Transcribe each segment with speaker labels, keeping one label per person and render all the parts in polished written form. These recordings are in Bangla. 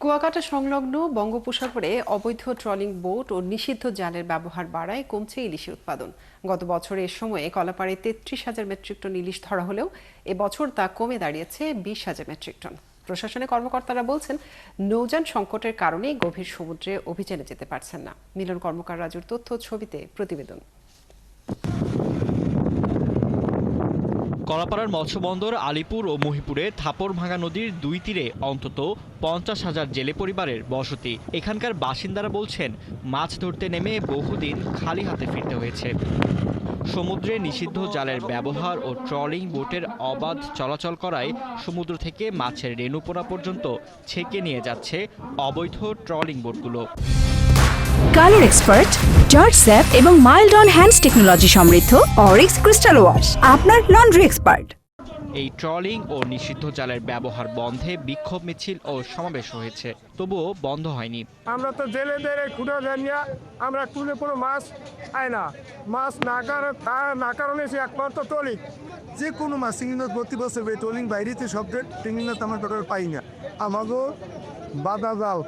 Speaker 1: কুয়াকাটা সংলগ্ন বঙ্গোপসাগরে অবৈধ ট্রলিং বোট ও নিষিদ্ধ জালের ব্যবহার বাড়ায় কমছে ইলিশের উৎপাদন। গত বছরে এ সময়ে কলাপাড়ে ৩৩,০০০ মেট্রিক টন ইলিশ ধরা হলেও এবছর তা কমে দাঁড়িয়েছে ২০,০০০ মেট্রিক টন। প্রশাসনের কর্মকর্তারা বলছেন, নৌযান সংকটের কারণে গভীর সমুদ্রে অভিযানে যেতে পারছেন না। মিলন কর্মকার রাজুর তথ্য ছবিতে প্রতিবেদন।
Speaker 2: কলাপাড়ার মৎস্যবন্দর আলিপুর ও মহিপুরে থাপড়ভাঙ্গা নদীর দুই তীরে অন্তত ৫০,০০০ জেলে পরিবারের বসতি। এখানকার বাসিন্দারা বলছেন, মাছ ধরতে নেমে বহুদিন খালি হাতে ফিরতে হয়েছে। সমুদ্রে নিষিদ্ধ জালের ব্যবহার ও ট্রলিং বোটের অবাধ চলাচল করায় সমুদ্র থেকে মাছের রেণু পোনা পর্যন্ত ছেঁকে নিয়ে যাচ্ছে অবৈধ ট্রলিং বোটগুলো।
Speaker 3: কালার এক্সপার্ট, জর্জ স্যাপ এবং মাইল্ড অন হ্যান্ডস টেকনোলজি সমৃদ্ধ অরিক্স ক্রিস্টাল ওয়াশ আপনার লন্ড্রি এক্সপার্ট।
Speaker 2: এই ট্রলিং ও নিষিদ্ধ জালের ব্যবহার বন্ধে বিক্ষোভ মিছিল ও সমাবেশ হয়েছে, তবুও বন্ধ হয়নি।
Speaker 4: আমরা তো জেলেদের খুঁড়ে জানিয়া আমরা কুলে কোনো মাছ খাই না, মাছ না কারণে সে একমাত্র ট্রলিং।
Speaker 5: যে কোনো মাছ চিংড়ি প্রতি বছর ট্রলিং বাইরেতে সব চিংড়ি আমার কথা পাই না। আমাকেও বাদা জাল,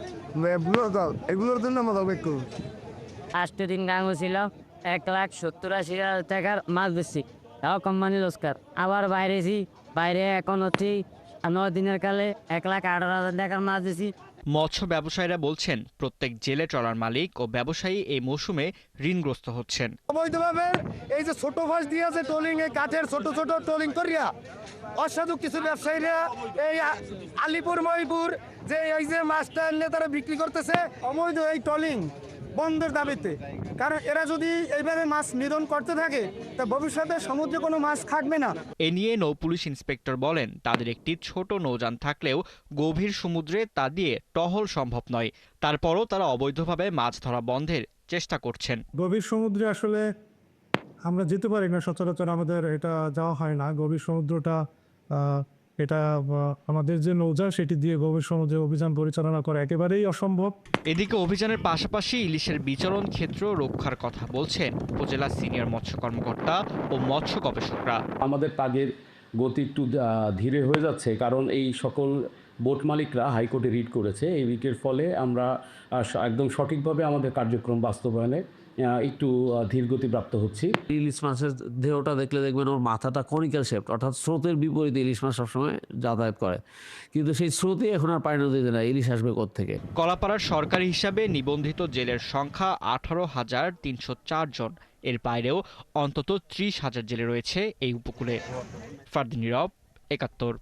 Speaker 5: বুড়ো জাল এগুলোর জন্য আমরা অপেক্ষা করি।
Speaker 6: 8 দিন গাঙ্গ ছিল 1,70,000-80,000 টাকার মাছ বেশি, তাও কোম্পানি রোজগার। আবার বাইরে এখন হচ্ছে 9 দিনের কালে 1,18,000 টাকার মাছ বেশি।
Speaker 2: মৎস্য ব্যবসায়ীরা বলছেন, প্রত্যেক জেলে ট্রলার মালিক ও ব্যবসায়ী এই মৌসুমে ঋণগ্রস্ত হচ্ছেন।
Speaker 4: অবৈধভাবে এই যে ছোট ফাঁস দিয়েছে ট্রলিং, এই কাঠের ছোট ছোট ট্রলিং করিয়া অসাধু কিছু ব্যবসায়ীরা এই আলিপুর মহিপুর যে এই যে মাছটা এনে তারা বিক্রি করতেছে অবৈধ এই ট্রলিং বন্ধের দাবিতে। কারণ এরা যদি এইভাবে মাছ নিধন করতে থাকে তা ভবিষ্যতে সমুদ্রে কোনো মাছ থাকবে না।
Speaker 2: এ নিয়ে নৌপুলিশ ইন্সপেক্টর বলেন, তাদের একটি ছোট নৌযান থাকলেও গভীর সমুদ্রে তা দিয়ে টহল সম্ভব নয়। তারপরও তারা অবৈধভাবে মাছ ধরা বন্ধের চেষ্টা করছেন।
Speaker 7: গভীর সমুদ্রে আসলে আমরা যেতে পারি না, সচরাচর আমাদের এটা যাওয়া হয় না। গভীর সমুদ্রটা এটা আমাদের যে নৌযান সেটি দিয়ে গভীর সমুদ্রে অভিযান পরিচালনা করা একেবারেই অসম্ভব।
Speaker 2: এদিকে অভিযানের পাশাপাশি ইলিশের বিচরণ ক্ষেত্র রক্ষার কথা বলছেন উপজেলা সিনিয়র মৎস্য কর্মকর্তা ও মৎস্য গবেষকরা।
Speaker 8: আমাদের কাজের গতি একটু ধীরে হয়ে যাচ্ছে, কারণ এই সকল বোট মালিকরা হাইকোর্টে রিট করেছে। এই রিটের ফলে আমরা একদম সঠিকভাবে আমাদের কার্যক্রম বাস্তবায়নে একটু ধীরগতিপ্রাপ্ত হচ্ছি।
Speaker 9: ইলিশ মাছের দেহটা দেখলে দেখবেন ওর মাথাটা কনিক্যাল শেপ, অর্থাৎ স্রোতের বিপরীতে ইলিশ মাছ সবসময় যাতায়াত করে, কিন্তু সেই স্রোতই এখন আর পানি নদীতে না, ইলিশ আসবে কোত্থেকে?
Speaker 2: কলাপাড়ার সরকারি হিসাবে নিবন্ধিত জেলের সংখ্যা 18,304 জন। এর বাইরেও অন্তত 30,000 জেলে রয়েছে এই উপকূলে। ফারদিন নীরব, ৭১।